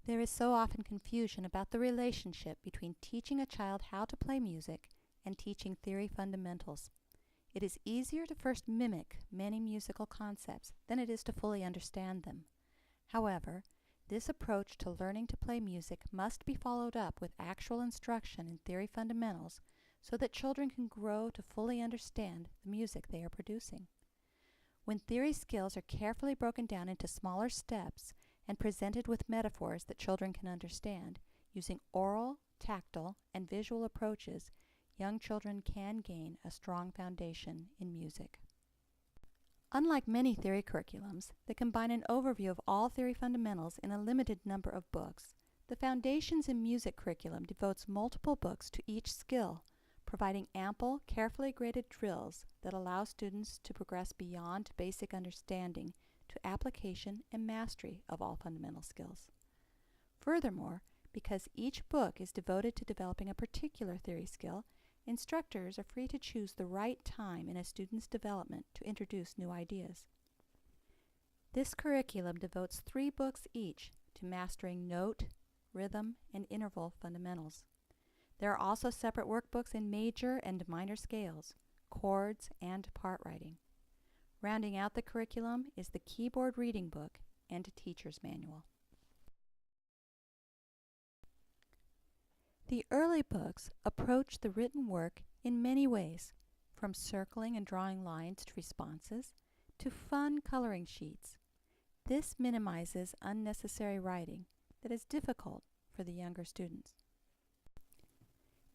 There is so often confusion about the relationship between teaching a child how to play music and teaching theory fundamentals. It is easier to first mimic many musical concepts than it is to fully understand them. However, this approach to learning to play music must be followed up with actual instruction in theory fundamentals so that children can grow to fully understand the music they are producing. When theory skills are carefully broken down into smaller steps and presented with metaphors that children can understand, using oral, tactile, and visual approaches, young children can gain a strong foundation in music. Unlike many theory curriculums that combine an overview of all theory fundamentals in a limited number of books, the Foundations in Music curriculum devotes multiple books to each skill, providing ample, carefully graded drills that allow students to progress beyond basic understanding to application and mastery of all fundamental skills. Furthermore, because each book is devoted to developing a particular theory skill, instructors are free to choose the right time in a student's development to introduce new ideas. This curriculum devotes 3 books each to mastering note, rhythm, and interval fundamentals. There are also separate workbooks in major and minor scales, chords, and part writing. Rounding out the curriculum is the keyboard reading book and a teacher's manual. The early books approach the written work in many ways, from circling and drawing lines to responses, to fun coloring sheets. This minimizes unnecessary writing that is difficult for the younger students.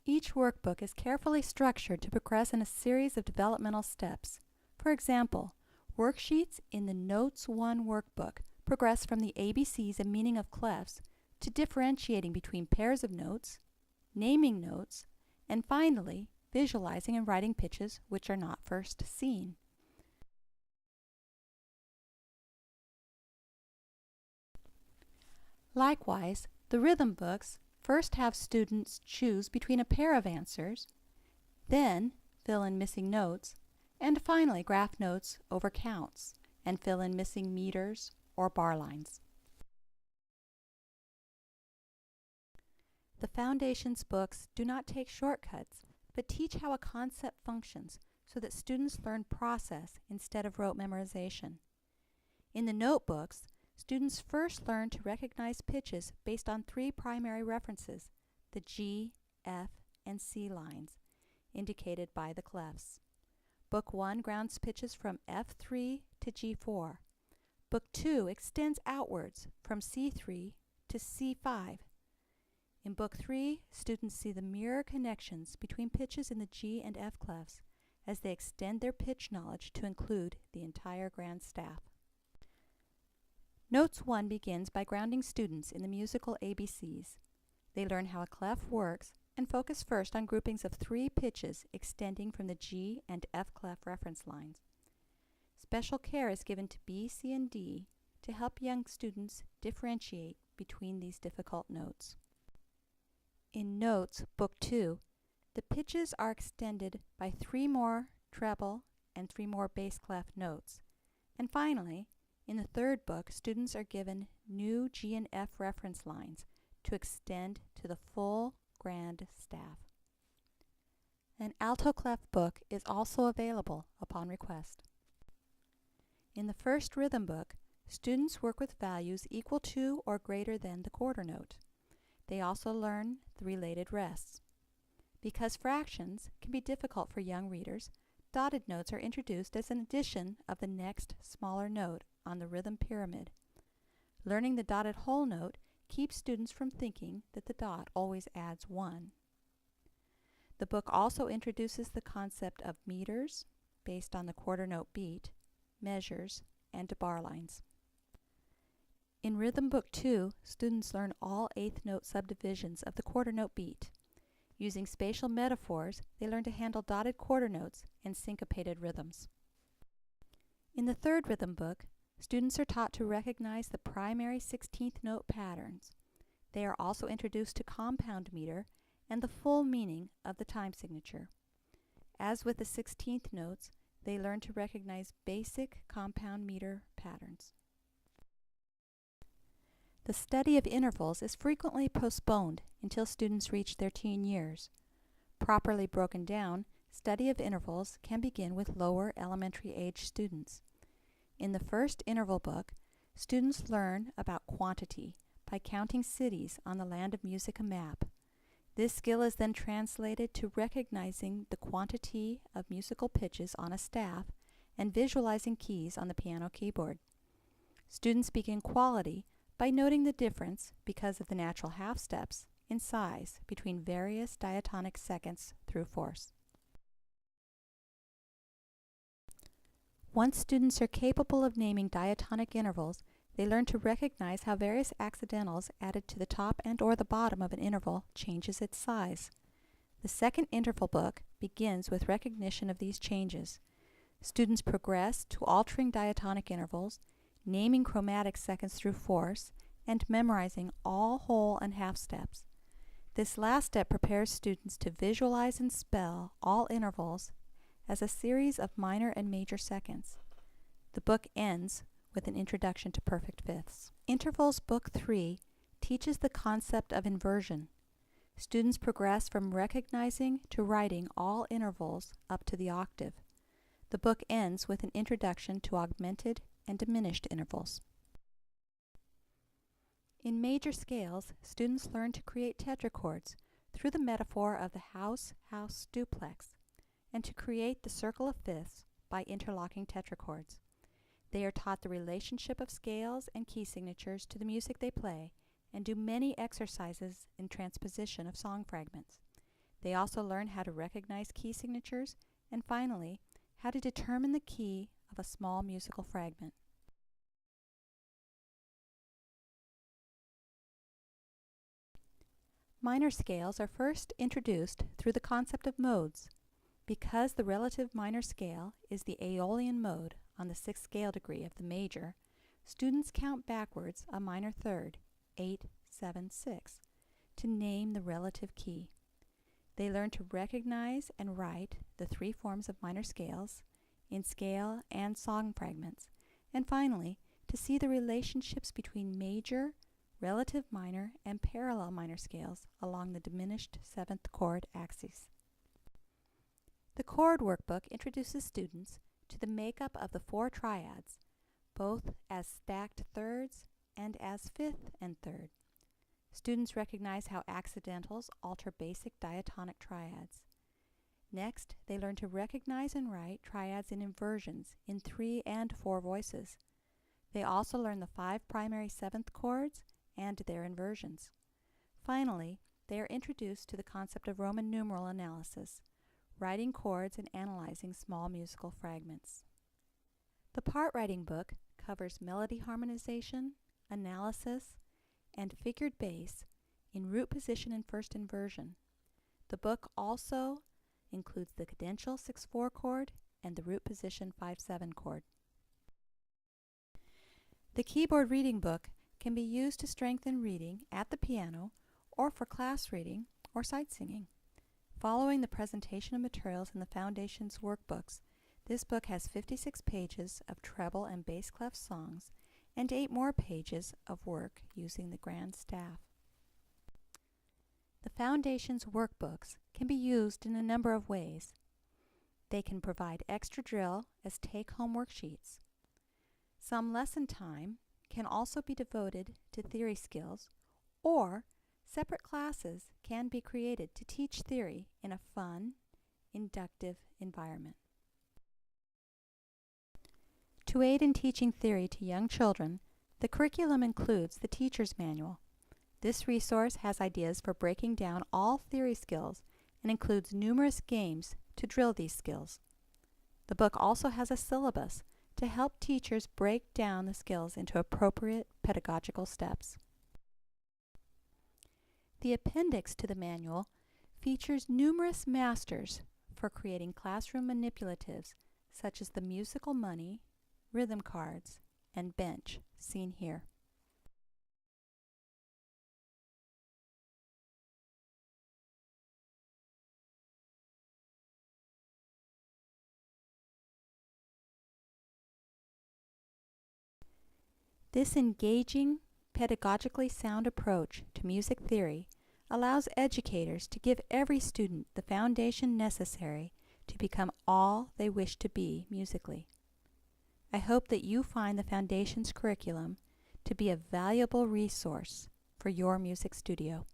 Each workbook is carefully structured to progress in a series of developmental steps. For example, worksheets in the Notes 1 workbook progress from the ABCs and meaning of clefs to differentiating between pairs of notes, naming notes, and finally, visualizing and writing pitches which are not first seen. Likewise, the rhythm books first have students choose between a pair of answers, then fill in missing notes, and finally graph notes over counts and fill in missing meters or bar lines. The Foundations books do not take shortcuts, but teach how a concept functions so that students learn process instead of rote memorization. In the notebooks, students first learn to recognize pitches based on 3 primary references, the G, F, and C lines, indicated by the clefs. Book 1 grounds pitches from F3 to G4. Book 2 extends outwards from C3 to C5. In Book 3, students see the mirror connections between pitches in the G and F clefs as they extend their pitch knowledge to include the entire grand staff. Notes 1 begins by grounding students in the musical ABCs. They learn how a clef works and focus first on groupings of 3 pitches extending from the G and F clef reference lines. Special care is given to B, C, and D to help young students differentiate between these difficult notes. In Notes, Book 2, the pitches are extended by 3 more treble and 3 more bass clef notes. And finally, in the 3rd book, students are given new G and F reference lines to extend to the full grand staff. An alto clef book is also available upon request. In the first rhythm book, students work with values equal to or greater than the quarter note. They also learn the related rests. Because fractions can be difficult for young readers, dotted notes are introduced as an addition of the next smaller note on the rhythm pyramid. Learning the dotted whole note keeps students from thinking that the dot always adds 1. The book also introduces the concept of meters, based on the quarter note beat, measures, and bar lines. In Rhythm Book 2, students learn all 8th note subdivisions of the quarter note beat. Using spatial metaphors, they learn to handle dotted quarter notes and syncopated rhythms. In the 3rd rhythm book, students are taught to recognize the primary 16th note patterns. They are also introduced to compound meter and the full meaning of the time signature. As with the 16th notes, they learn to recognize basic compound meter patterns. The study of intervals is frequently postponed until students reach their teen years. Properly broken down, study of intervals can begin with lower elementary age students. In the first interval book, students learn about quantity by counting cities on the Land of Music map. This skill is then translated to recognizing the quantity of musical pitches on a staff and visualizing keys on the piano keyboard. Students begin quality by noting the difference, because of the natural half steps, in size between various diatonic seconds through fourths. Once students are capable of naming diatonic intervals, they learn to recognize how various accidentals added to the top and or the bottom of an interval changes its size. The second interval book begins with recognition of these changes. Students progress to altering diatonic intervals, naming chromatic seconds through fourths, and memorizing all whole and half steps. This last step prepares students to visualize and spell all intervals as a series of minor and major seconds. The book ends with an introduction to perfect fifths. Intervals Book 3 teaches the concept of inversion. Students progress from recognizing to writing all intervals up to the octave. The book ends with an introduction to augmented and diminished intervals. In major scales, students learn to create tetrachords through the metaphor of the house-house duplex, and to create the circle of fifths by interlocking tetrachords. They are taught the relationship of scales and key signatures to the music they play, and do many exercises in transposition of song fragments. They also learn how to recognize key signatures, and finally, how to determine the key of a small musical fragment. Minor scales are first introduced through the concept of modes. Because the relative minor scale is the Aeolian mode on the 6th scale degree of the major, students count backwards a minor third, 8, 7, 6, to name the relative key. They learn to recognize and write the 3 forms of minor scales in scale and song fragments, and finally, to see the relationships between major, relative minor, and parallel minor scales along the diminished 7th chord axis. The chord workbook introduces students to the makeup of the 4 triads, both as stacked thirds and as fifth and third. Students recognize how accidentals alter basic diatonic triads. Next, they learn to recognize and write triads in inversions in 3 and 4 voices. They also learn the 5 primary 7th chords and their inversions. Finally, they are introduced to the concept of Roman numeral analysis, writing chords and analyzing small musical fragments. The part writing book covers melody harmonization, analysis, and figured bass in root position and first inversion. The book also includes the cadential 6/4 chord and the root position 5/7 chord. The keyboard reading book can be used to strengthen reading at the piano or for class reading or sight singing. Following the presentation of materials in the Foundation's workbooks, this book has 56 pages of treble and bass clef songs and 8 more pages of work using the grand staff. The Foundation's workbooks can be used in a number of ways. They can provide extra drill as take-home worksheets. Some lesson time can also be devoted to theory skills, or separate classes can be created to teach theory in a fun, inductive environment. To aid in teaching theory to young children, the curriculum includes the Teacher's Manual. This resource has ideas for breaking down all theory skills and includes numerous games to drill these skills. The book also has a syllabus to help teachers break down the skills into appropriate pedagogical steps. The appendix to the manual features numerous masters for creating classroom manipulatives such as the musical money, rhythm cards, and bench seen here. This engaging pedagogically sound approach to music theory allows educators to give every student the foundation necessary to become all they wish to be musically. I hope that you find the Foundations curriculum to be a valuable resource for your music studio.